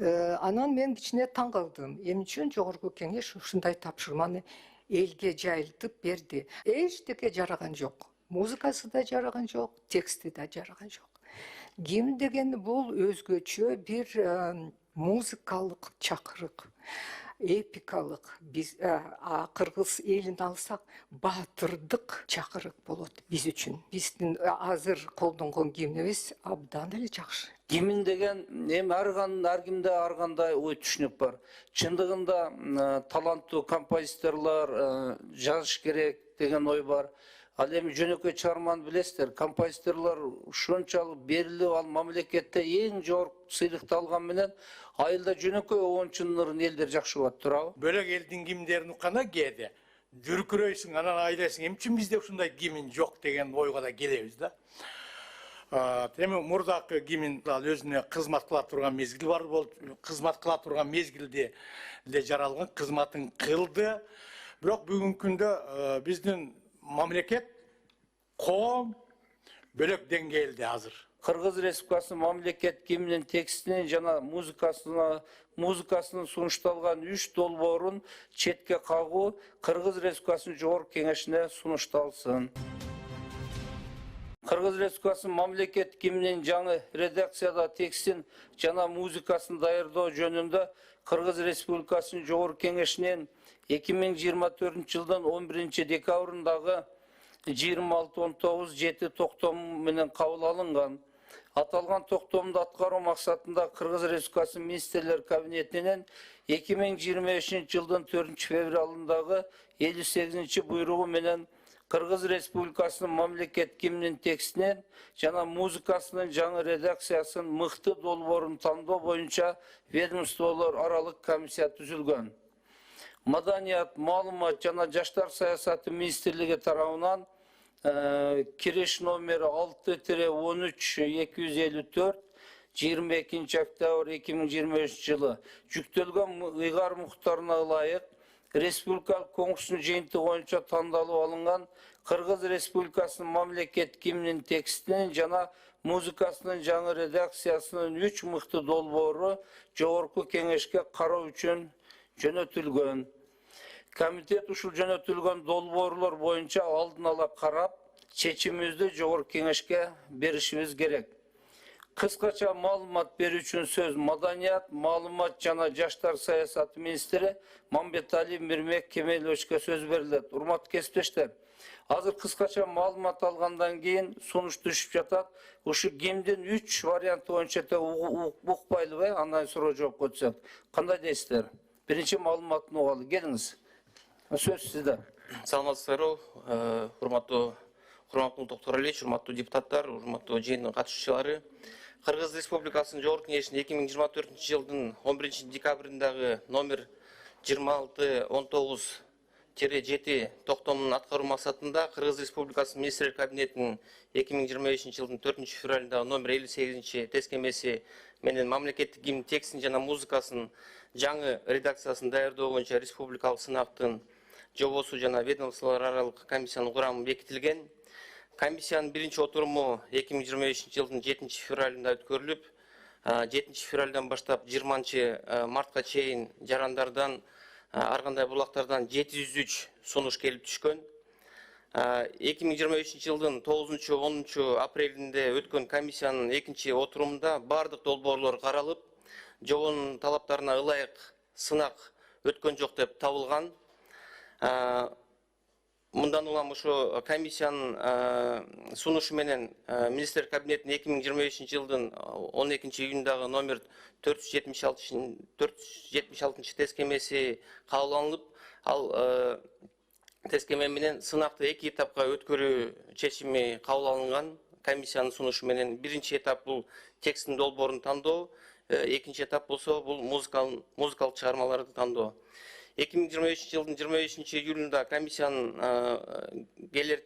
Анан мен кичине таң калдым. Эмне үчүн жогорку кеңеш ушундай тапшырманы элге жайылтып берди? Эчтеке жараган жок. Музыкасы да жараган жок, тексти да жараган жок. Гимн деген бул өзгөчө бир музыкалык чакырык, эпикалык. Биз кыргыз элин алсак, баатырдык чакырык болот биз үчүн. Биздин азыр колдонгон гимнибиз абдан эле жакшы. Гимн деген эми ар кимде ар кандай ой түшүнүк бар. Чындыгында таланттуу композиторлор жазыш керек деген ой бар. Ал эми жөнөкөй чыгарманы билесиздер, композиторлор ушунчалык берилип, ал мамлекетте эң жогорку сыйлыкты алган менен айылда жөнөкөй оончун ырын элдер жакшы болот, туурабы? Бөлөк элдин гимндерин укканда кээде дүркүрөйсүң, анан ойлойсуң, эмне үчүн бизде ушундай гимн жок деген ойго да келебиз да. Эми мурдакы гимн ал өзүнө кызмат кыла турган мезгил бар болуп, кызмат кыла турган мезгилде эле жаралган, кызматын кылды. Бирок бүгүнкү күндө биздин мамлекет, коом бөлөк деңгээлде азыр. Кыргыз Республикасынын мамлекет гимнин текстинин жана музыкасынын сунушталган 3 долбоорун четке кагуу Кыргыз Республикасынын жогорку кеңешине сунушталсын. Кыргыз Республикасынын мамлекет гимнин жаңы редакцияда текстин жана музыкасын даярдоо жөнүндө Кыргыз Республикасынын жогорку кеңешинен 2024 жылдын 11 декабрындагы 26-19-7 токтому менен кабыл алынган. Аталган токтомду аткаруу максатында Кыргыз Республикасынын министрлер кабинетинен 2025 жылдын 4 февралындагы 58 буйругу менен Кыргыз Республикасынын мамлекет гимнин текстинен жана музыкасынын жаңы редакциясын мыкты долбоорун тандоо боюнча ведомстволор аралык комиссия түзүлгөн. Маданият, маалымат жана жаштар саясаты министрлиги тарабынан киреш номери 6-13-254 22 октябрь 2023 жылы жүктөлгөн ыйгар муктарына ылайык республикалык конкурстун жыйынтыгы боюнча тандалып алынган Кыргыз Республикасынын мамлекет гимнин текстинин жана музыкасынын жаңы редакциясынын 3 мыкты долбоору жогорку кеңешке кароо үчүн жөнөтүлгөн. Комитет ушул жөнөтүлгөн долбоорлор боюнча алдын ала карап, чечимибизди жогорку кеңешке беришибиз керек. Кыскача маалымат берүү үчүн сөз Маданият, маалымат жана жаштар саясаты министри Мамбетали Мирмек Кемеловичке сөз берилет. Урматтуу кесиптештер, азыр кыскача маалымат алгандан кийин сунуш түшүп жатат. Ушу гимндин 3 варианты боюнча укпайлыбы? Андан суроо жооп койсок. Кандай дейсиздер? Биринчи маалыматын угалы. Келиңиз. Сөз сизде. Саламатсыздарбы, урматтуу Доктор Алиевич, урматтуу депутаттар, урматтуу жыйындын катышуучулары. Кыргыз Республикасынын жогорку кеңешинин 2024 жылдын 11 декабрындагы номер 26-19-7 токтомунун аткаруу максатында Кыргыз Республикасынын министрлер кабинетинин 2025 жылдын 4 февралындагы номер 58 тескемеси менен мамлекеттик гимн текстин жана музыкасын жаңы редакциясын даярдоо боюнча республикалык сынактын жобосу жана ведомстволор аралык комиссиянын курамы бекитилген. Комиссиянын биринчи отуруму 2025 жылдын 7 февралында өткөрүлүп, 7 февралдан баштап 20 мартка чейин жарандардан, ар кандай булактардан 703 сунуш келип түшкөн. 2023 жылдын 9-10 апрелинде өткөн комиссиянын экинчи отурумунда бардык долбоорлор каралып, жобонун талаптарына ылайык сынак өткөн жок деп табылган. Мындан улам ошо комиссиянын сунушу менен министрлер кабинетинин 2025 жылдын 12 июндагы номер 476 тескемеси кабыл алынып, ал тескеме менен сынакты 2 этапка өткөрүү чечими кабыл алынган. Комиссиянын сунушу менен биринчи этап бул тексттин долбоорун тандоо, экинчи этап болсо бул музыкалык чыгармаларды тандоо. 2023 жылдын 25 июлунда комиссиянын келер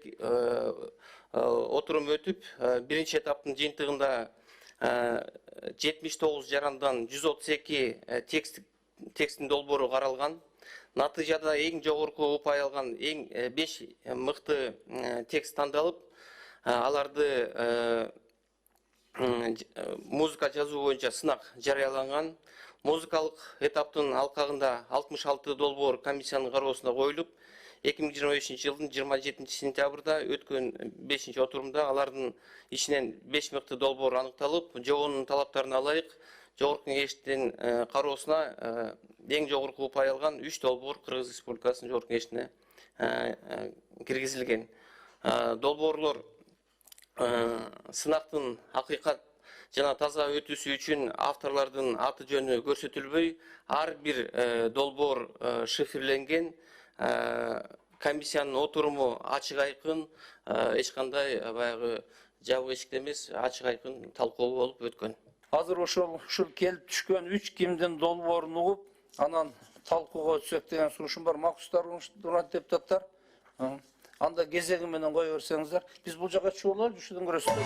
отурум өтүп, биринчи этаптын жыйынтыгында 79 жарандан 132 тексттин долбоору каралган. Натыйжада эң жогорку упай алган эң 5 мыкты текст тандалып, аларды музыка жазуу боюнча сынак жарыяланган. музыкалык этаптын алкагында 66 долбоор комиссиянын кароосуна коюлуп, 2025 жылдын 27 сентябрда өткөн 5-отурумда алардын ичинен 5 мыкты долбоор аныкталып, жобонун талаптарына ылайык Жогорку Кеңештин кароосуна эң жогорку упай алган 3 долбоор Кыргыз Республикасынын Жогорку Кеңешине киргизилген. Долбоорлор сынактын акыйкат жана таза өтүүсү үчүн авторлордун аты жөнү көрсөтүлбөй, ар бир долбоор шифрленген, комиссиянын отуруму ачык айкын, эч кандай баягы жабык эшикте эмес, ачык айкын талкуу болуп өткөн. Азыр ушул келип түшкөн 3 кимдин долбоорун угуп, анан талкууга өтсөк деген сунушум бар. Максуттар, депутаттар. Анда кезеги менен кое берсеңиздер. Биз бул жака чыгуулар жүшүдөн көрөсүздөр.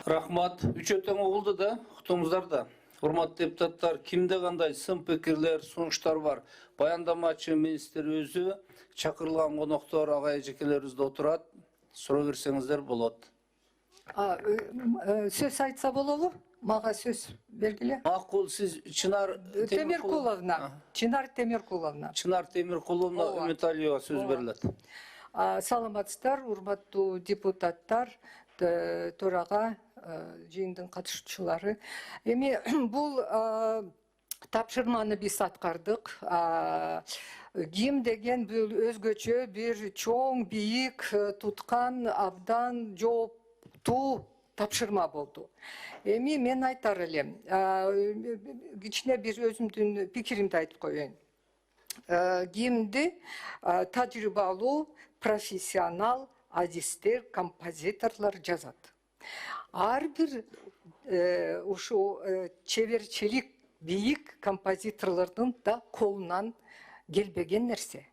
Рахмат. Үчөтөң угулду да, уктуңуздар да. Урматтуу депутаттар, кимде кандай сын пикирлер, сунуштар бар? Баяндамачы министр өзү, чакырылган коноктор, ага эжекелерибизде отурат. Суроо берсеңиздер болот. Сөз айтса болобу? Мага сөз бергиле. Макул, сиз Чынар Темиркуловна. Чынар Темиркуловна. Чынар Темиркуловна Ооба. Үмүталиева сөз берилет. Саламатсыздар, урматтуу депутаттар, төрага, жыйындын катышуучулары. Эми бул тапшырманы биз аткардык. Гимн деген бул өзгөчө бир чоң, бийик, туткан, абдан жооптуу тапшырма болду. Эми мен айтар элем, кичине бир өзүмдүн пикиримди айтып коеюн. Гимнди тажрыйбалуу профессионал адистер, композиторлор жазат. Ар бир ушу чеберчилик бийик композиторлордун да колунан келбеген нерсе.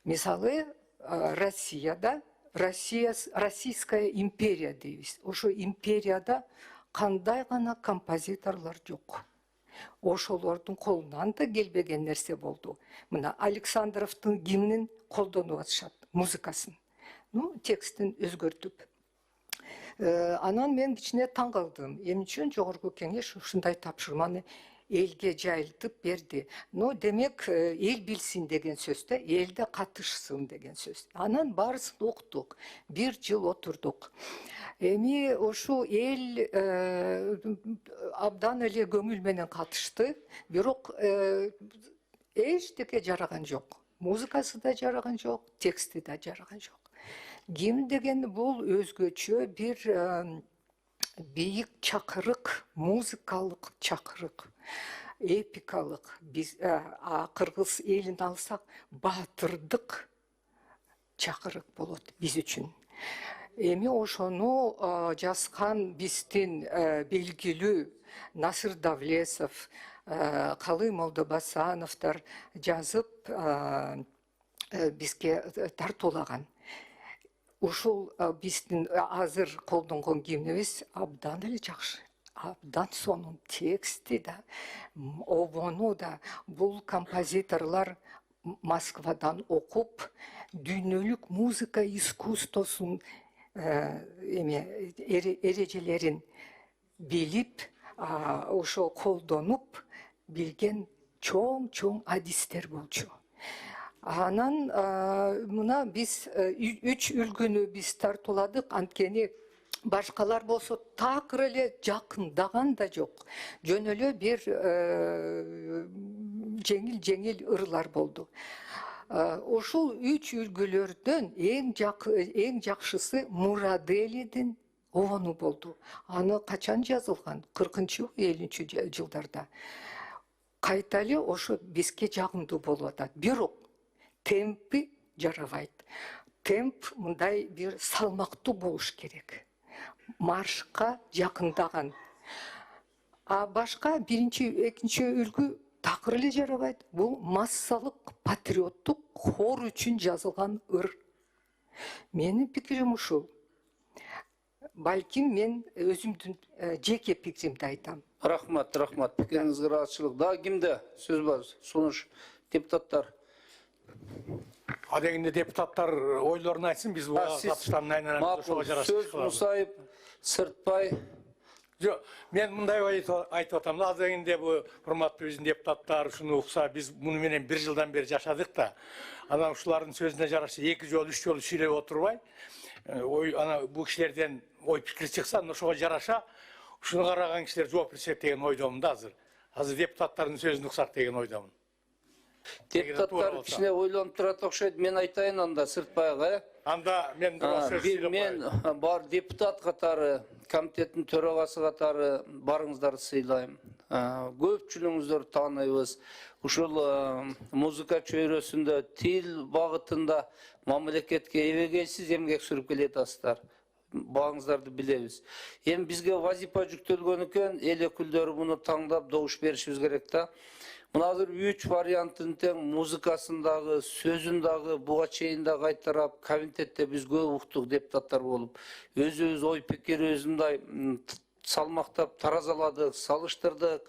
Мисалы, Россияда Российская империя дейбиз. Ошо империяда кандай гана композиторлор жок. Ошолордун колунан да келбеген нерсе болду. Мына Александровдун гимнин колдонуп атышат, музыкасын. Текстин өзгөртүп. Анан мен кичине таң калдым. Эмне үчүн жогорку кеңеш ушундай тапшырманы элге жайылтып берди. Демек, эл билсин деген сөз да, элде катышсын деген сөз. Анан баарысын уктук. Бир жыл отурдук. Эми ошо эл абдан эле көңүл менен катышты. Бирок эчтеке жараган жок. Музыкасы да жараган жок, тексти да жараган жок. Гимн деген бул өзгөчө бир бийик чакырык, музыкалык чакырык, эпикалык. Биз кыргыз элин алсак, баатырдык чакырык болот биз үчүн. Эми ошону жазган биздин белгилүү Насыр Давлесов, Калый Молдобасановдор жазып бизге тартуулаган. Ушул биздин азыр колдонгон гимнибиз абдан эле жакшы. Абдан сонун тексти да, обону да бул композиторлор Москвадан окуп, дүйнөлүк музыка искусствосун эрежелерин билип, ошо колдонуп билген чоң адистер болчу. Анан мына биз 3 үлгүнү биз тартууладык, анткени башкалар болсо такыр эле жакындаган да жок. Жөн эле бир жеңил ырлар болду. Ошол 3 үлгүлөрдөн эң жакшысы Мураделидин обону болду. Аны качан жазылган? 40-50 жылдарда. Кайта эле ошо бизге жагымдуу болуп атат. Бирок темпи жарабайт. Темп мындай бир салмактуу болуш керек. Маршка жакындаган. Башка биринчи, экинчи үлгү такыр эле жарабайт. Бул массалык патриоттук хор үчүн жазылган ыр. Менин пикирим ушул. Балким мен өзүмдүн жеке пикиримди айтам. Рахмат, пикириңизге ыраазычылык. Да кимде сөз бар? Сунуш депутаттар. Дегенде депутаттар ойлорун айтсын, биз буга катыштан айнанып ошого жарашып Сөз Мусаев, Сыртбай. Жок, мен мындай айтып атам да, дегенде бу урматтуу биздин депутаттар ушуну укса, биз муну менен 1 жылдан бери жашадык да. Анан ушулардын сөзүнө жараша 2 жолу 3 жолу шийлеп отурбай, ана бул кишилерден ой пикир чыкса, ошого жараша ушуну караган кишилер жооп беришет деген ойдомун да азыр. Азыр депутаттардын сөзүн уксак деген ойдомун. Депутаттар кичине ойлонуп турат окшойт. Мен айтайын анда Сыртбайга. Анда мен сөз сүйлөп мен бар депутат катары, комитеттин төрагасы катары барыңыздарды сыйлайм. Көпчүлүгүңүздөрдү тааныйбыз. Ушул музыка чөйрөсүндө, тил багытында мамлекетке эбегейсиз эмгек сүрүп келатасыздар. Багыңыздарды билебиз. Эми бизге вазифа жүктөлгөн экен, эл өкүлдөрү муну таңдап добуш беришибиз керек да. Мына азыр 3 вариантын тең музыкасындагы, сөзүндагы буга чейин да кайтарап комитетте биз көп уктук депутаттар болуп, өзүбүз ой пикирибизди мындай салмактап таразаладык, салыштырдык.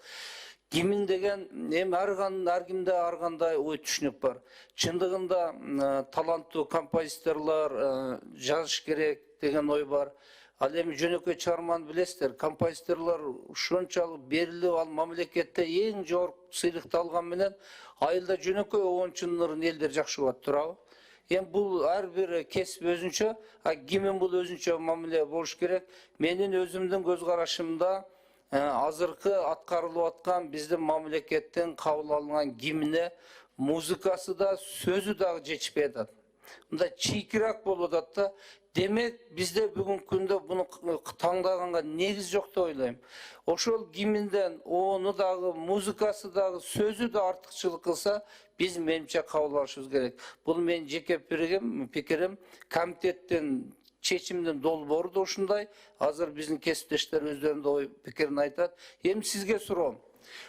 Гимн деген эми ар кимде ар кандай ой түшүнүк бар. Чындыгында таланттуу композиторлор жазыш керек деген ой бар. Ал эми жөнөкөй чыгарманы билесиздер, композиторлор ушунчалык берилип, ал мамлекетте эң жогорку сыйлыкты алган менен айылда жөнөкөй обончунун элдер жакшы болот, туурабы? Эми бул ар бир кесип өзүнчө, гимн бул өзүнчө мамиле болуш керек. Менин өзүмдүн көз карашымда азыркы аткарылып аткан биздин мамлекеттин кабыл алынган гимне музыкасы да, сөзү дагы жетишпей атат. Мында чийкирээк болуп атат да. Демек, bizde бүгүнкү күндө буну таңдаганга негиз жок деп ойлойм. Ошол гимнден onu дагы, музыкасы дагы, сөзү да артыкчылык кылса, биз менимче кабыл алышыбыз керек. Бул менин жеке пикирим, комитеттин чечимдин долбоору да ушундай. Азыр биздин кесиптештер өздөрүнүн ой пикирин айтат. Эми сизге суроом.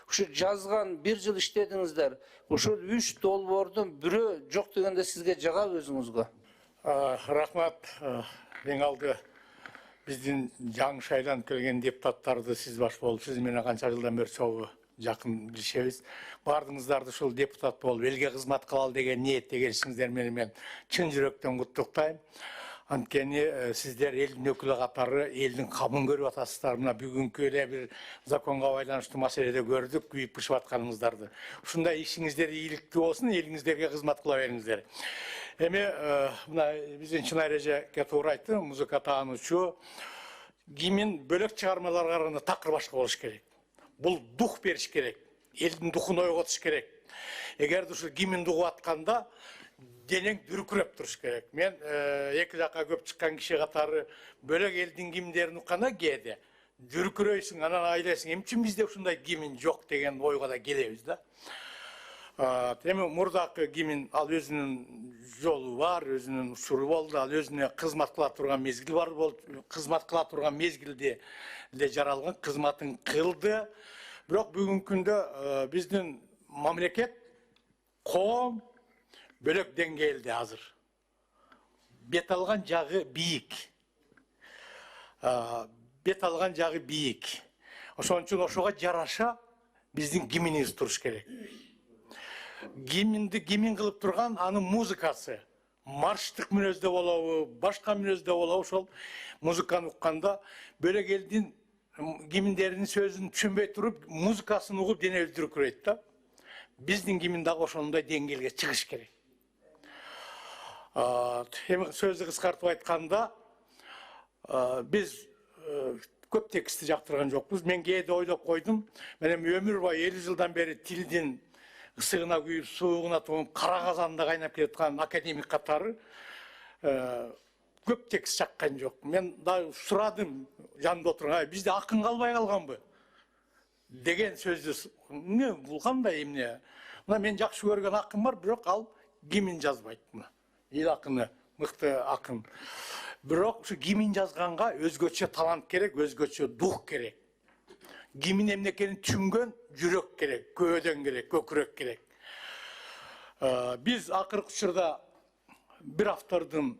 Ушу жазган 1 жыл иштедиңиздер. Ушул 3 долбоордун бирөө жок дегенде сизге жагабы өзүңүзгө? Рахмат. Ең алды биздин жаңы шайланып келген депутаттарды сиз баш болуп, сиз менен канча жылдан бери чогуу жакын билишебиз. Бардыңыздарды ушул депутат болуп, элге кызмат кылалы деген ниетте келишиңиздер менен мен чын жүрөктөн куттуктайм. Анткени сиздер элдин өкүлү катары элдин камын көрүп атасыздар. Мына бүгүнкү эле бир законго байланыштуу маселеде көрдүк, күйүп пышып атканыңыздарды. Ушундай ишиңиздер ийгиликтүү болсун, элиңиздерге кызмат кыла бериңиздер. Эми мына биздин Чынай эжеке туура айтты, музыка таануучу гимн бөлөк чыгармаларга караганда такыр башка болуш керек. Бул дух бериш керек, элдин духун ойготуш керек. Эгерде ушул гимнди угуп атканда денең дүркүрөп туруш керек. Мен эки жакка көп чыккан киши катары бөлөк элдин гимндерин укканда кээде дүркүрөйсүң, анан айлайсың, эмче бизде ушундай гимн жок деген ойго да келебиз да. Эми мурдакы гимн ал өзүнүн жолу бар, өзүнүн учуру болду, ал өзүнө кызмат кыла турган мезгил бар болду, кызмат кыла турган мезгилде эле жаралган, кызматын кылды. Бирок бүгүнкү күндө биздин мамлекет, коом бөлөк деңгээлде азыр. Бет алган жагы бийик. Бет алган жагы бийик. Ошон үчүн ошого жараша биздин гимнибиз туруш керек. Гимнди гимн кылып турган анын музыкасы, марштык мүнөздө болобу, башка мүнөздө болобу, ошол музыканы укканда бөлөк элдин гимндеринин сөзүн түшүнбөй туруп, музыкасын угуп денебиз дүркүрөйт да. Биздин гимн дагы ошондой деңгээлге чыгыш керек. Эми сөздү кыскартып айтканда, биз көп текстти жактырган жокпуз. Мен кээде ойлоп койдум, мен эми өмүр бою 50 жылдан бери тилдин ысыгына күйүп, суугуна туңуп, кара казанда кайнап кеткан академик катары көп текст жаккан жок. Мен да сурадым жанында отурган, бизде акын калбай калганбы деген сөздү. Эмне бул кандай эмне? Мына мен жакшы көргөн акын бар, бирок ал гимн жазбайт. Мына эл акыны, мыкты акын. Бирок ушу гимн жазганга өзгөчө талант керек, өзгөчө дух керек. Гимн эмнекени түшүнгөн жүрөк керек, көөдөн керек, көкүрөк керек. Биз акыркы учурда бир автордун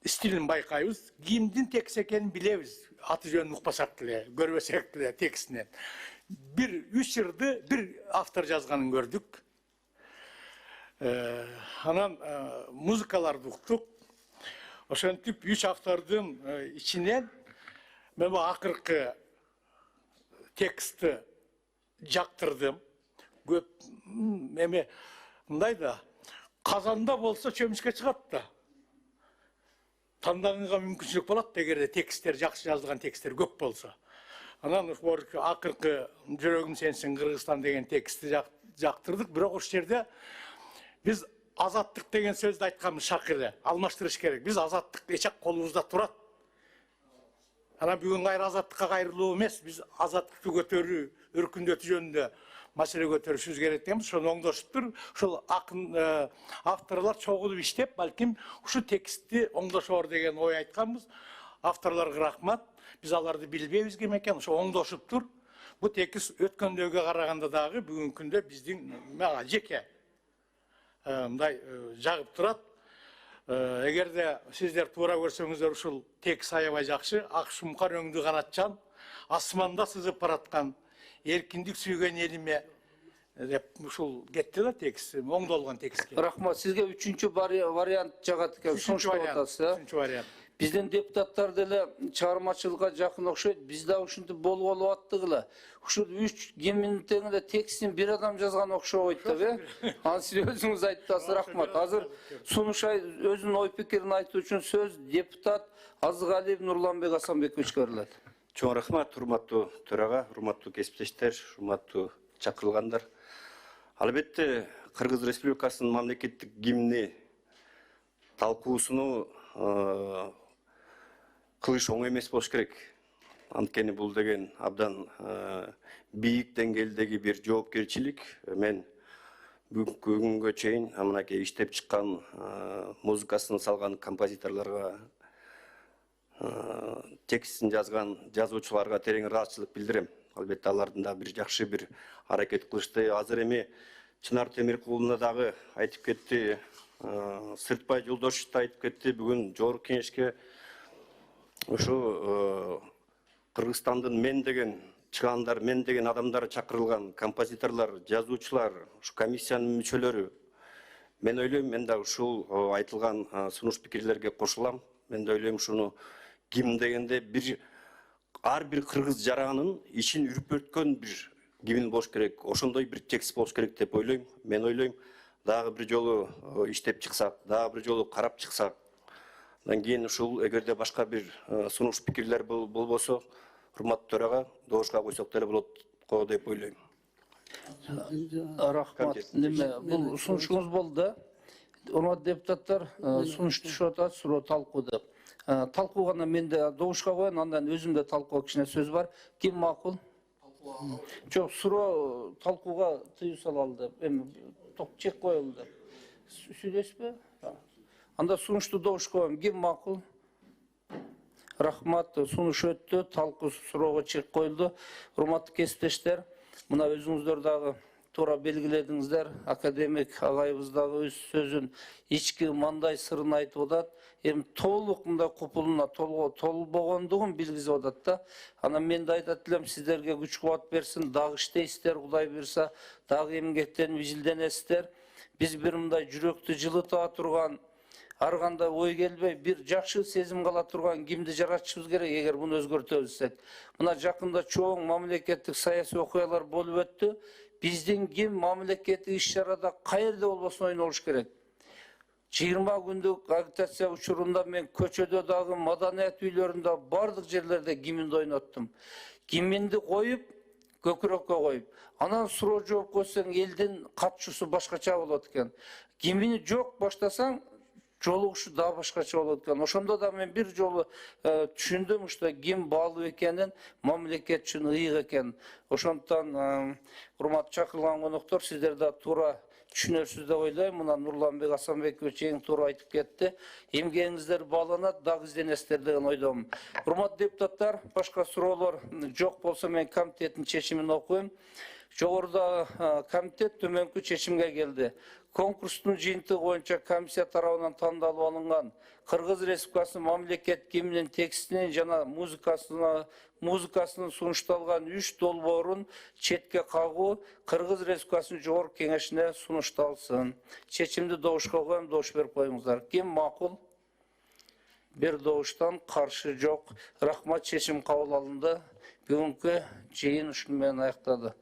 стилин байкайбыз. Гимндин текст экенин билебиз. Аты жөнүн укпасак деле, көрбөсөк деле текстинен. Бир 3 жырды бир автор жазганын көрдүк. Анан музыкаларды уктук. Ошентип 3 автордун ичинен мен бул акыркы текстти жактырдым. Көп эми мындай да, казанда болсо чөмүшкө чыгат да. Тандаганга мүмкүнчүлүк болот эгерде тексттер, жакшы жазылган тексттер көп болсо. Анан акыркы жүрөгүм сенсин Кыргызстан деген текстти жактырдык, бирок ошол жерде биз азаттык деген сөздү айтканбыз шакыры, алмаштырыш керек. Биз азаттык эчак колубузда турат. Анан бүгүн кайра азаттыкка кайрылуу эмес, биз азаттыкты көтөрүү, өркүндөтүү жөнүндө маселе көтөрүшүбүз керек дейбиз. Ошону оңдошуптур. Ошол акын авторлор чогулуп иштеп, балким ушу текстти оңдошоор деген ой айтканбыз. Авторлорго рахмат. Биз аларды билбейбиз ким экен, ошо оңдошуптур. Бу текст өткөндөгө караганда дагы бүгүнкү күндө биздин жеке мындай жагып турат. Эгерде сиздер туура көрсөңүздөр ушул текст аябай жакшы, ак шумкар өңдү канатчан, асманда сызып бараткан эркиндик сүйгөн элиме деп ушул кетти да текст, оңдолгон текст. Рахмат, сизге 3-чү вариант жагат экен, ушунчу вариант. Үчүнчү вариант. Биздин депутаттар деле чыгармачылыкка жакын окшойт. Биз да ушинтип болуп аттык эле. Ушул 3 гимндин тегинде текстин бир адам жазган окшобойт деп, Аны сиз өзүңүз айттыңыз, рахмат. Азыр сунушай өзүнүн ой пикирин айтуу үчүн сөз депутат Азыгалиев Нурланбек Асанбековичке берилет. Чоң рахмат, урматтуу төрага, урматтуу кесиптештер, урматтуу чакырылгандар. Албетте, Кыргыз Республикасынын мамлекеттик гимни талкуусуну кылыш оңой эмес болуш керек. Анткени бул деген абдан бийик деңгээлдеги бир жоопкерчилик. Мен бүгүнкү күнгө чейин мынакей иштеп чыккан музыкасын салган композиторлорго, текстин жазган жазуучуларга терең ыраазычылык билдирем. Албетте алардын да бир жакшы бир аракет кылышты. Азыр эми Чынар Темиркуловна дагы айтып кетти, Сыртбай Жолдошев да айтып кетти. Бүгүн жогорку кеңешке ушу Кыргызстандын мен деген чыгандар, мен деген адамдар чакырылган, композиторлор, жазуучулар, ушу комиссиянын мүчөлөрү. Мен ойлойм, мен да ушул айтылган сунуш пикирлерге кошулам. Мен да ойлойм, ушуну гимн дегенде ар бир кыргыз жаранын ичин үрпөрткөн бир гимн болуш керек. Ошондой бир текст болуш керек деп ойлойм. Мен ойлойм, дагы бир жолу иштеп чыксак, дагы бир жолу карап чыксак, андан кийин ушул эгерде башка бир сунуш пикирлер болбосо, урматтуу төрага добушка койсок деле болот го деп ойлойм. Рахмат. Бул сунушуңуз болду. Урматтуу депутаттар, сунуш түшүп атат, суроо талкуу деп. Талкууганда мен да добушка коеюн, андан өзүмдө талкууга кичине сөз бар. Ким макул? Жок, суроо талкууга тыюу салалы деп. Эми чек коелу деп. Сүйлөшпү? Анда сунушту добушка коем. Ким макул? Рахмат. Сунуш өттү, талкуу суроого чек коюлду. Урматтуу кесиптештер, мына өзүңүздөр дагы туура белгиледиңиздер. Академик агайыбыз дагы өз сөзүн ички мандай сырын айтып атат. Эми толук мындай купулуна толбогондугун билгизип атат да. Анан мен да айтат элем, сиздерге күч кубат берсин, дагы иштейсиздер, Кудай буйруса, дагы эмгектенип изилденесиздер. Биз бир мындай жүрөктү жылыта турган, ар кандай ой келбей, бир жакшы сезим кала турган гимнди жаратышыбыз керек, эгер муну өзгөртөбүз десек. Мына жакында чоң мамлекеттик саясий окуялар болуп өттү. Биздин гимн мамлекеттик иш-чарада каерде болбосун ойнолуш керек. 20 күндүк агитация учурунда мен көчөдө дагы, маданият үйлөрүндө, бардык жерлерде гимнди ойноттум. Гимнди коюп, көкүрөккө коюп, анан суроо жооп койсоң элдин катчуусу башкача болот экен. Гимни жок баштасаң, жолугушу да башкача болот экен. Ошондо да мен бир жолу түшүндүм, что гимн баалуу экенин, мамлекет үчүн ыйык экен. Ошондон урматтуу чакырылган коноктор, сиздер да туура түшүнөрсүз деп ойлойм. Мына Нурланбек Асанбекович эң туура айтып кетти. Эмгегиңиздер бааланат, дагы изденесиздер деген ойдомун. Урматтуу депутаттар, башка суроолор жок болсо мен комитеттин чечимин окуйм. Жогоруда комитет төмөнкү чечимге келди. Конкурстун жыйынтыгы боюнча комиссия тарабынан тандалып алынган Кыргыз Республикасынын мамлекет гимнинин текстинин жана музыкасынын сунушталган 3 долбоорун четке кагуу Кыргыз Республикасынын жогорку кеңешине сунушталсын. Чечимди добушка коем, добуш берип коюңуздар. Ким макул? Бир добуштан каршы жок. Рахмат, чечим кабыл алынды. Бүгүнкү жыйын ушуну менен аяктады.